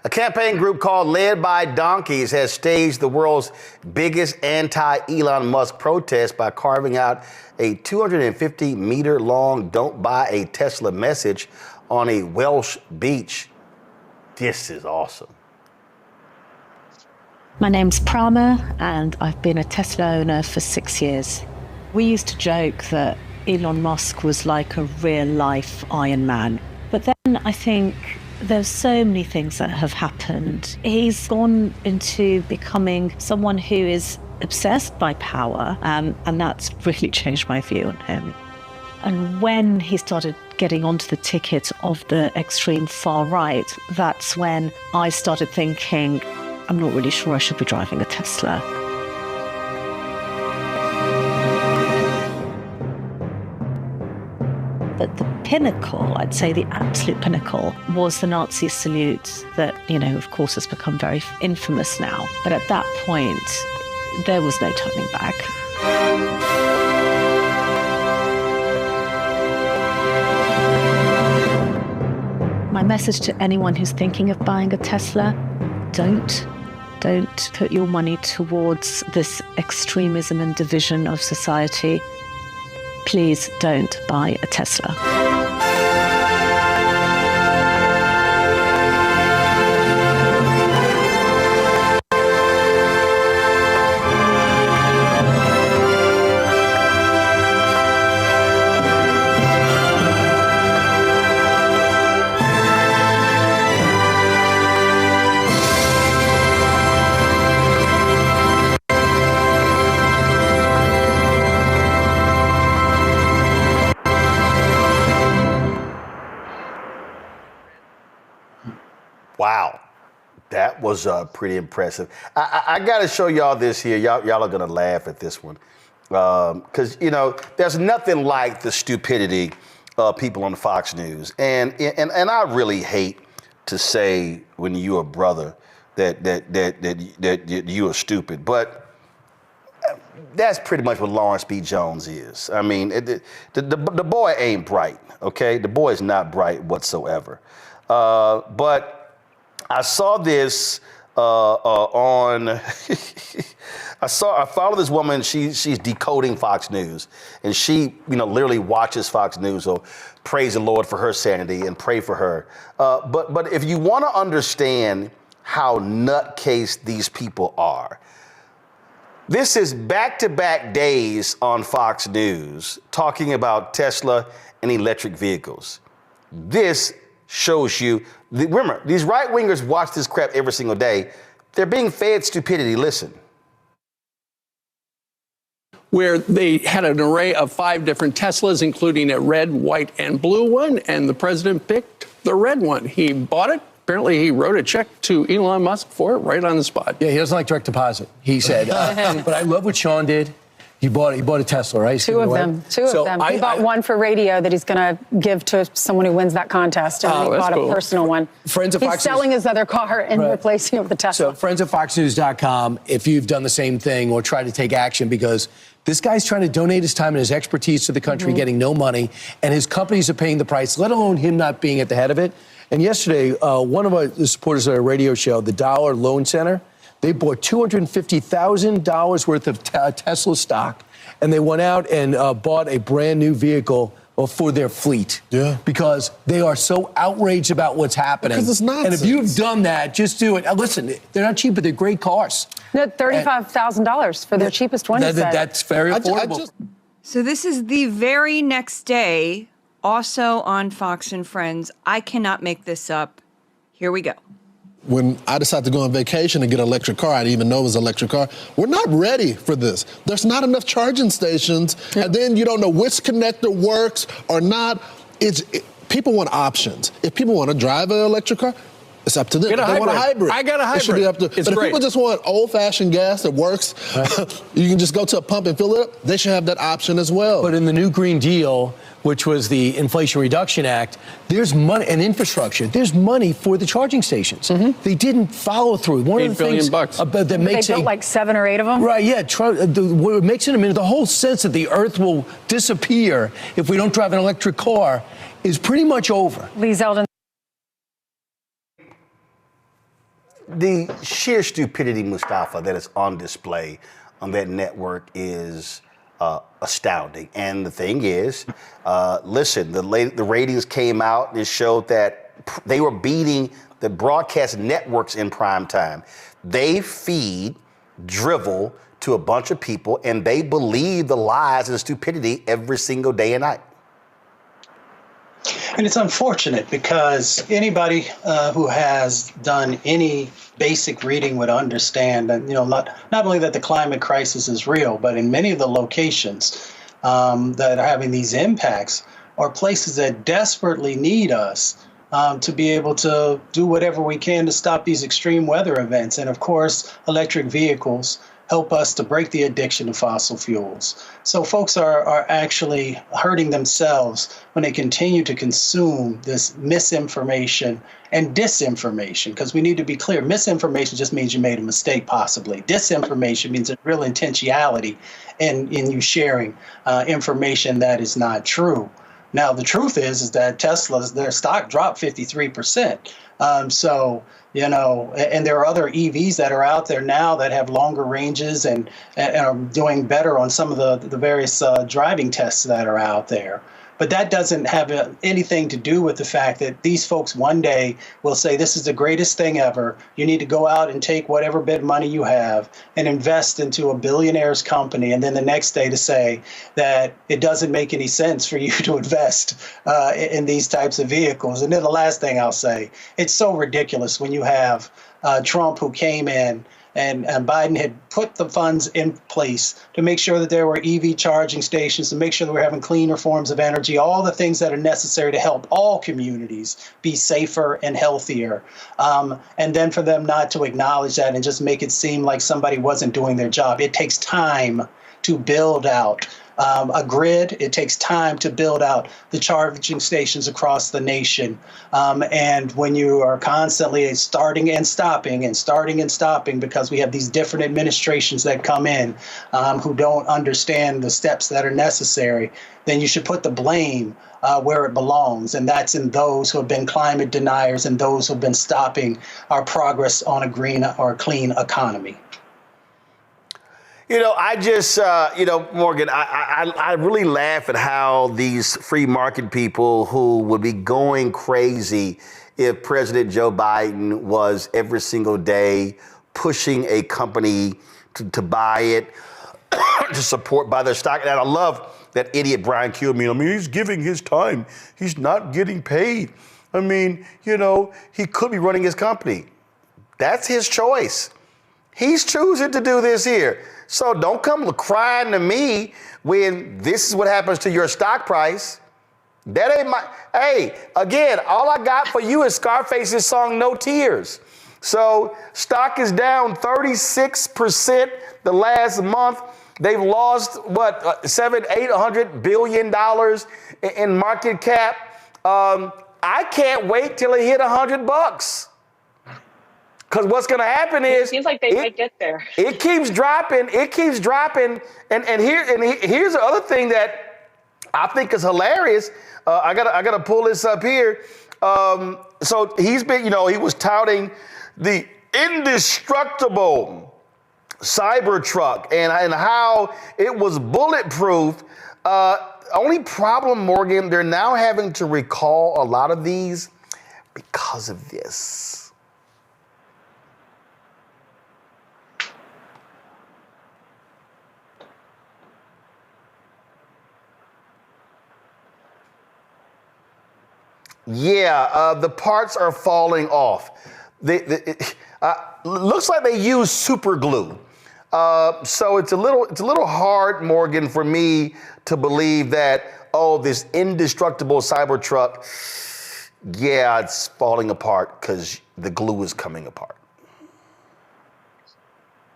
A campaign group called Led by Donkeys has staged the world's biggest anti-Elon Musk protest by carving out a 250-meter-long "Don't buy a Tesla" message on a Welsh beach. This is awesome. My name's Prama, and I've been a Tesla owner for 6 years. We used to joke that Elon Musk was like a real-life Iron Man. But then I think there's so many things that have happened. He's gone into becoming someone who is obsessed by power, and that's really changed my view on him. And when he started getting onto the ticket of the extreme far right, that's when I started thinking, I'm not really sure I should be driving a Tesla. But the pinnacle, I'd say the absolute pinnacle, was the Nazi salute that, of course has become very infamous now. But at that point, there was no turning back. My message to anyone who's thinking of buying a Tesla, don't put your money towards this extremism and division of society. Please don't buy a Tesla. Wow, that was pretty impressive. I got to show y'all this here. Y'all are gonna laugh at this one, because there's nothing like the stupidity of people on Fox News, and I really hate to say when you're a brother that you are stupid, but that's pretty much what Lawrence B. Jones is. I mean, the boy ain't bright. Okay, the boy is not bright whatsoever, but. I saw this on. I follow this woman. She's decoding Fox News, and she literally watches Fox News. So praise the Lord for her sanity and pray for her. But if you want to understand how nutcase these people are, this is back-to-back days on Fox News talking about Tesla and electric vehicles. This shows you, remember, these right-wingers watch this crap every single day. They're being fed stupidity. Listen. Where they had an array of 5 different Teslas, including a red, white, and blue one, and the president picked the red one. He bought it. Apparently, he wrote a check to Elon Musk for it right on the spot. Yeah, he doesn't like direct deposit, he said. But I love what Sean did. He bought a Tesla, right? Two of them. He bought one for radio that he's going to give to someone who wins that contest. And he bought a personal one. He's selling his other car and replacing it with the Tesla. So friendsoffoxnews.com, if you've done the same thing or tried to take action, because this guy's trying to donate his time and his expertise to the country, getting no money, and his companies are paying the price, let alone him not being at the head of it. And yesterday, one of the supporters of our radio show, the Dollar Loan Center, they bought $250,000 worth of Tesla stock, and they went out and bought a brand new vehicle for their fleet. Yeah. Because they are so outraged about what's happening. Because it's nonsense. And if you've done that, just do it. Listen, they're not cheap, but they're great cars. No, $35,000 for their cheapest one. That's very affordable. So this is the very next day, also on Fox and Friends. I cannot make this up. Here we go. When I decided to go on vacation and get an electric car, I didn't even know it was an electric car. We're not ready for this. There's not enough charging stations, and then you don't know which connector works or not. People want options. If people want to drive an electric car, it's up to them. They want a hybrid. I got a hybrid. It should be up to, but if people just want old-fashioned gas that works, you can just go to a pump and fill it up. They should have that option as well. But in the new Green Deal, which was the Inflation Reduction Act, there's money and infrastructure. There's money for the charging stations. They didn't follow through. One of the things that makes they built like 7 or 8 of them. Right? Yeah. What makes it the whole sense that the Earth will disappear if we don't drive an electric car is pretty much over. Lee Zeldin. the sheer stupidity, Mustafa, that is on display on that network is astounding. And the thing is, listen, the ratings came out and it showed that they were beating the broadcast networks in prime time. They feed drivel to a bunch of people, and they believe the lies and stupidity every single day and night. And it's unfortunate because anybody who has done any basic reading would understand that, not only that the climate crisis is real, but in many of the locations that are having these impacts are places that desperately need us to be able to do whatever we can to stop these extreme weather events. And of course, electric vehicles help us to break the addiction to fossil fuels. So folks are actually hurting themselves when they continue to consume this misinformation and disinformation, because we need to be clear. Misinformation just means you made a mistake, possibly. Disinformation means a real intentionality in you sharing information that is not true. Now, the truth is that Tesla's, their stock dropped 53%. And there are other EVs that are out there now that have longer ranges and are doing better on some of the various driving tests that are out there. But that doesn't have anything to do with the fact that these folks one day will say, this is the greatest thing ever. You need to go out and take whatever bit of money you have and invest into a billionaire's company. And then the next day to say that it doesn't make any sense for you to invest in these types of vehicles. And then the last thing I'll say, it's so ridiculous when you have Trump, who came in and Biden had put the funds in place to make sure that there were EV charging stations, to make sure that we're having cleaner forms of energy, all the things that are necessary to help all communities be safer and healthier. And then for them not to acknowledge that and just make it seem like somebody wasn't doing their job. It takes time to build out a grid. It takes time to build out the charging stations across the nation. And when you are constantly starting and stopping because we have these different administrations that come in who don't understand the steps that are necessary, then you should put the blame where it belongs. And that's in those who have been climate deniers and those who have been stopping our progress on a green or clean economy. I just, Morgan, I really laugh at how these free market people who would be going crazy if President Joe Biden was every single day pushing a company to buy it, to support, buy their stock. And I love that idiot Brian Kilmeade. I mean, he's giving his time. He's not getting paid. I mean, he could be running his company. That's his choice. He's choosing to do this here. So don't come crying to me when this is what happens to your stock price. That ain't hey, again, all I got for you is Scarface's song, No Tears. So stock is down 36% the last month. They've lost, $800 billion in market cap. I can't wait till it hit $100. Because what's going to happen is it seems like they might get there. It keeps dropping. And here's the other thing that I think is hilarious. I gotta pull this up here. So he's been, he was touting the indestructible Cybertruck and how it was bulletproof. Only problem, Morgan, they're now having to recall a lot of these because of this. Yeah, the parts are falling off. Looks like they use super glue. So it's a little hard, Morgan, for me to believe that, this indestructible Cybertruck, yeah, it's falling apart because the glue is coming apart.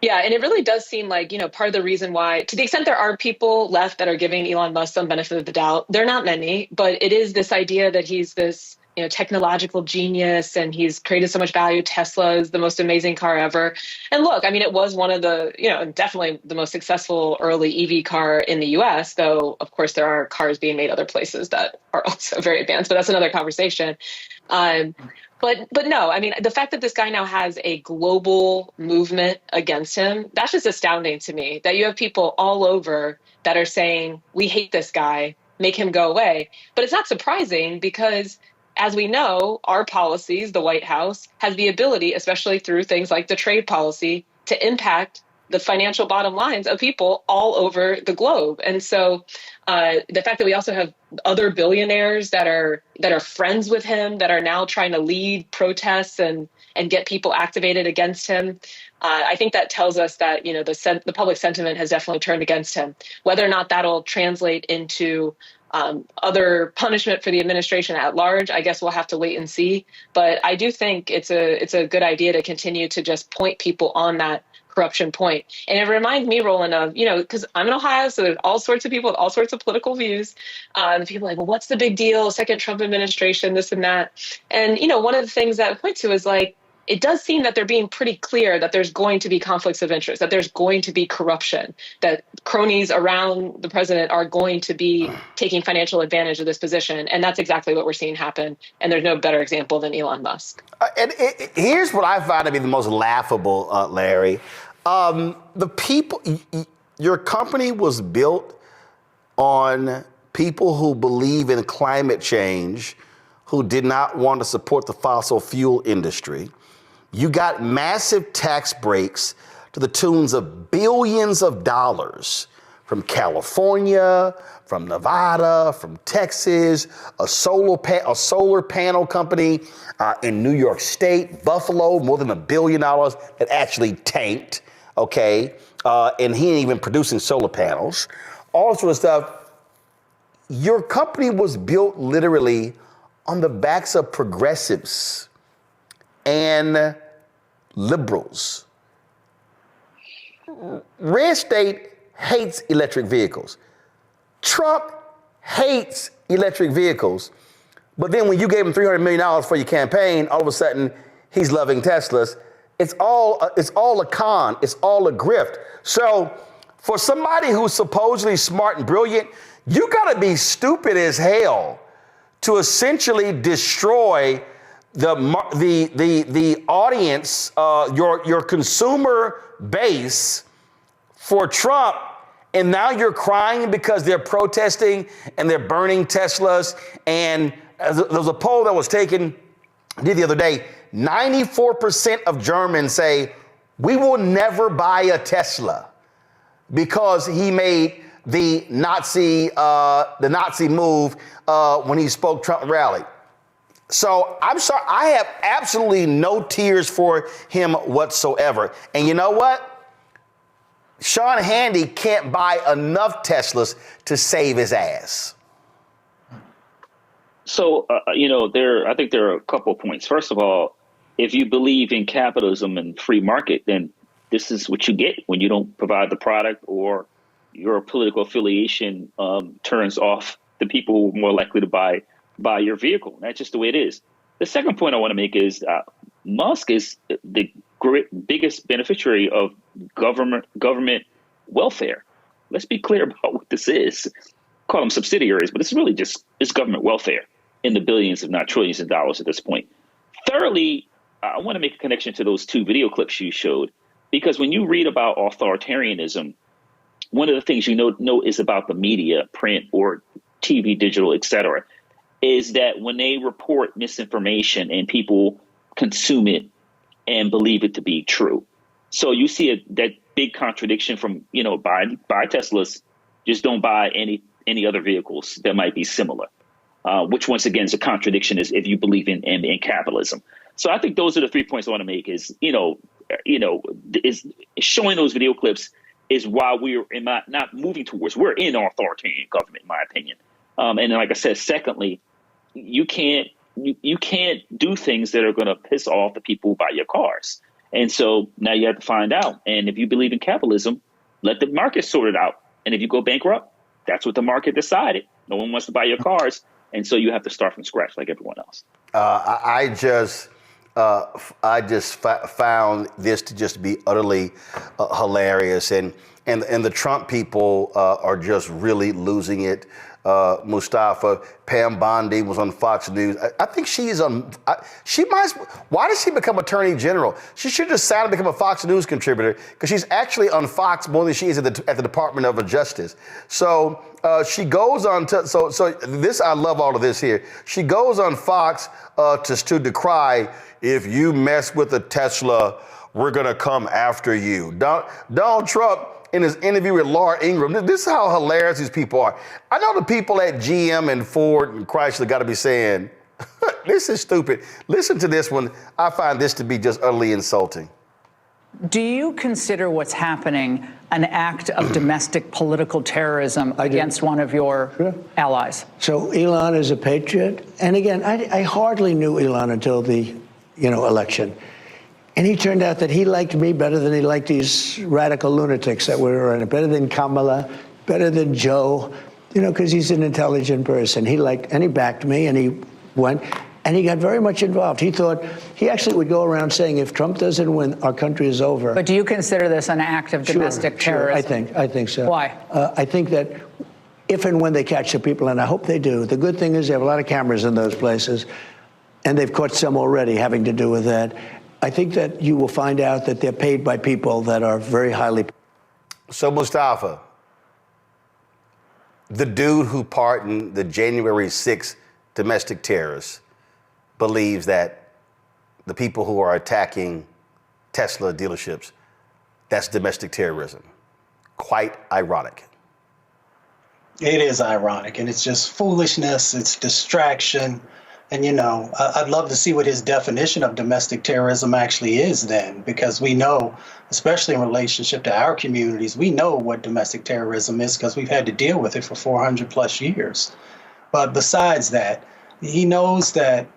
Yeah, and it really does seem like, part of the reason why, to the extent there are people left that are giving Elon Musk some benefit of the doubt, they're not many, but it is this idea that he's this, technological genius and he's created so much value. Tesla is the most amazing car ever. And look, it was one of the, definitely the most successful early EV car in the US, though, of course, there are cars being made other places that are also very advanced, but that's another conversation. But no, I mean, the fact that this guy now has a global movement against him, that's just astounding to me, that you have people all over that are saying, we hate this guy, make him go away. But it's not surprising because, as we know, our policies, the White House, has the ability, especially through things like the trade policy, to impact the financial bottom lines of people all over the globe. And so the fact that we also have other billionaires that are friends with him, that are now trying to lead protests and get people activated against him, I think that tells us that, you know, the public sentiment has definitely turned against him. Whether or not that'll translate into other punishment for the administration at large, I guess we'll have to wait and see. But I do think it's a good idea to continue to just point people on that corruption point. And it reminds me, Roland, of, you know, because I'm in Ohio, so there's all sorts of people with all sorts of political views. And people are like, well, what's the big deal? Second Trump administration, this and that. And, you know, one of the things that I point to is like, it does seem that they're being pretty clear that there's going to be conflicts of interest, that there's going to be corruption, that cronies around the president are going to be taking financial advantage of this position. And that's exactly what we're seeing happen. And there's no better example than Elon Musk. Here's what I find to be the most laughable, Larry. The people, your company was built on people who believe in climate change, who did not want to support the fossil fuel industry. You got massive tax breaks to the tunes of billions of dollars from California, from Nevada, from Texas, a solar panel company in New York State, Buffalo, more than $1 billion that actually tanked, okay? And he ain't even producing solar panels, all sort of stuff. Your company was built literally on the backs of progressives and liberals. Red State hates electric vehicles. Trump hates electric vehicles. But then when you gave him $300 million for your campaign, all of a sudden he's loving Teslas. It's all a con. It's all a grift. So for somebody who's supposedly smart and brilliant, you got to be stupid as hell to essentially destroy the audience, your consumer base for Trump, and now you're crying because they're protesting and they're burning Teslas. And there was a poll that was taken the other day. 94% of Germans say we will never buy a Tesla because he made the Nazi move when he spoke Trump rally. So I'm sorry, I have absolutely no tears for him whatsoever. And you know what? Sean Hannity can't buy enough Teslas to save his ass. So, I think there are a couple of points. First of all, if you believe in capitalism and free market, then this is what you get when you don't provide the product, or your political affiliation turns off the people who are more likely to buy your vehicle. That's just the way it is. The second point I want to make is Musk is the biggest beneficiary of government welfare. Let's be clear about what this is. Call them subsidiaries, but it's really it's government welfare in the billions, if not trillions of dollars at this point. Thirdly, I want to make a connection to those two video clips you showed, because when you read about authoritarianism, one of the things you know is about the media, print or TV, digital, et cetera, is that when they report misinformation and people consume it and believe it to be true. So you see that big contradiction from, buy Teslas, just don't buy any other vehicles that might be similar, which once again is a contradiction is if you believe in capitalism. So I think those are the 3 points I want to make is, is showing those video clips is why we're not moving towards, we're in authoritarian government, in my opinion. And then, like I said, secondly, you can't do things that are going to piss off the people who buy your cars. And so now you have to find out. And if you believe in capitalism, let the market sort it out. And if you go bankrupt, that's what the market decided. No one wants to buy your cars. And so you have to start from scratch like everyone else. I just found this to just be utterly hilarious. And and the Trump people are just really losing it. Mustafa, Pam Bondi was on Fox News. I think she's on. Why did she become Attorney General? She should just sadly become a Fox News contributor because she's actually on Fox more than she is at the Department of Justice. So she goes on to. So this, I love all of this here. She goes on Fox to decry, if you mess with a Tesla, we're gonna come after you. Donald Trump, in his interview with Laura Ingraham, this is how hilarious these people are. I know the people at GM and Ford and Chrysler got to be saying, this is stupid. Listen to this one. I find this to be just utterly insulting. Do you consider what's happening an act of domestic political terrorism against one of your allies? So Elon is a patriot. And again, I hardly knew Elon until the election. And he turned out that he liked me better than he liked these radical lunatics that were in it, better than Kamala, better than Joe, because he's an intelligent person. He backed me, and he went, and he got very much involved. He thought he actually would go around saying, if Trump doesn't win, our country is over. But do you consider this an act of domestic terrorism? I think so. Why? I think that if and when they catch the people, and I hope they do, the good thing is they have a lot of cameras in those places, and they've caught some already having to do with that. I think that you will find out that they're paid by people that are very highly. So Mustafa, the dude who pardoned the January 6th domestic terrorists, believes that the people who are attacking Tesla dealerships, that's domestic terrorism. Quite ironic. It is ironic, and it's just foolishness. It's distraction. And, I'd love to see what his definition of domestic terrorism actually is then, because we know, especially in relationship to our communities, we know what domestic terrorism is because we've had to deal with it for 400 plus years. But besides that, he knows that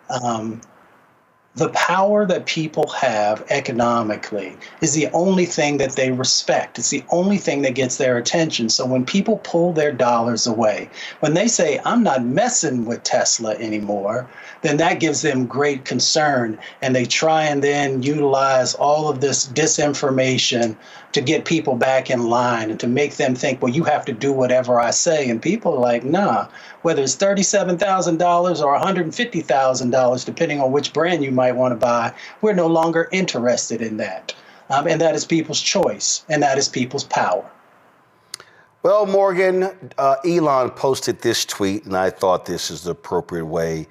the power that people have economically is the only thing that they respect. It's the only thing that gets their attention. So when people pull their dollars away, when they say, I'm not messing with Tesla anymore, then that gives them great concern. And they try and then utilize all of this disinformation to get people back in line and to make them think, well, you have to do whatever I say. And people are like, nah, whether it's $37,000 or $150,000, depending on which brand you might want to buy, we're no longer interested in that. And that is people's choice, and that is people's power. Well, Morgan, Elon posted this tweet, and I thought this is the appropriate way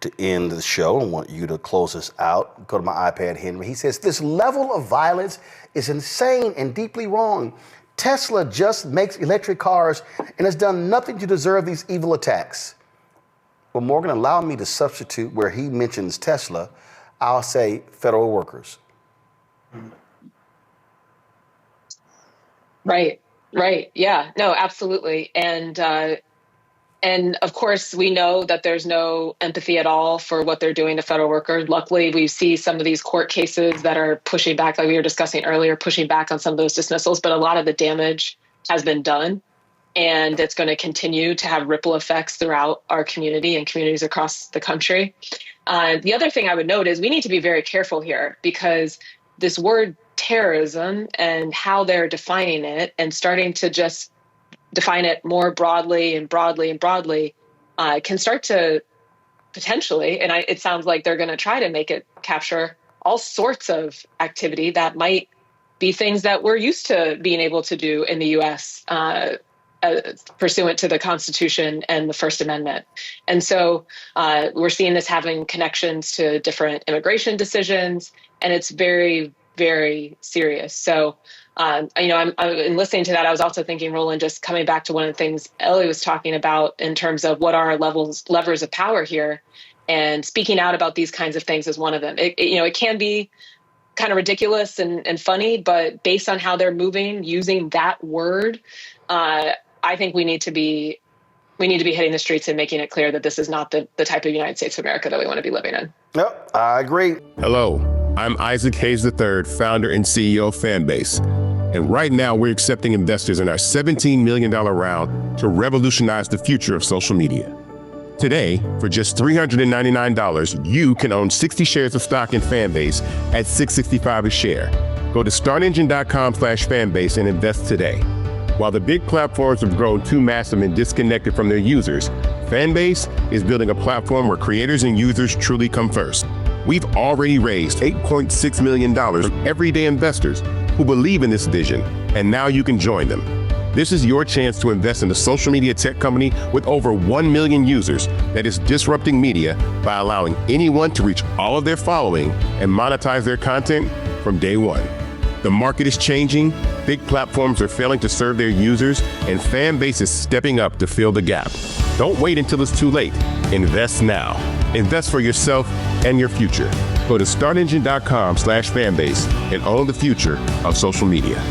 to end the show. I want you to close us out. Go to my iPad, Henry. He says, this level of violence is insane and deeply wrong. Tesla just makes electric cars and has done nothing to deserve these evil attacks. Well, Morgan, allow me to substitute where he mentions Tesla. I'll say federal workers. Right. Yeah, no, absolutely. And of course, we know that there's no empathy at all for what they're doing to federal workers. Luckily, we see some of these court cases that are pushing back, like we were discussing earlier, pushing back on some of those dismissals. But a lot of the damage has been done, and it's going to continue to have ripple effects throughout our community and communities across the country. The other thing I would note is we need to be very careful here, because this word terrorism and how they're defining it and starting to just define it more broadly and broadly and broadly can start to potentially, and it sounds like they're going to try to make it capture all sorts of activity that might be things that we're used to being able to do in the U.S. Pursuant to the Constitution and the First Amendment. And so we're seeing this having connections to different immigration decisions, and it's very, very serious. So I'm listening to that. I was also thinking, Roland, just coming back to one of the things Ellie was talking about in terms of what are our levers of power here, and speaking out about these kinds of things is one of them. It can be kind of ridiculous and funny, but based on how they're moving, using that word, I think we need to be hitting the streets and making it clear that this is not the type of United States of America that we want to be living in. Yep, I agree. Hello, I'm Isaac Hayes III, founder and CEO of Fanbase. And right now we're accepting investors in our $17 million round to revolutionize the future of social media. Today, for just $399, you can own 60 shares of stock in Fanbase at $665 a share. Go to startengine.com/fanbase and invest today. While the big platforms have grown too massive and disconnected from their users, Fanbase is building a platform where creators and users truly come first. We've already raised $8.6 million from everyday investors who believe in this vision, and now you can join them. This is your chance to invest in a social media tech company with over 1 million users that is disrupting media by allowing anyone to reach all of their following and monetize their content from day one. The market is changing, big platforms are failing to serve their users, and Fanbase is stepping up to fill the gap. Don't wait until it's too late. Invest now. Invest for yourself and your future. Go to startengine.com/fanbase and own the future of social media.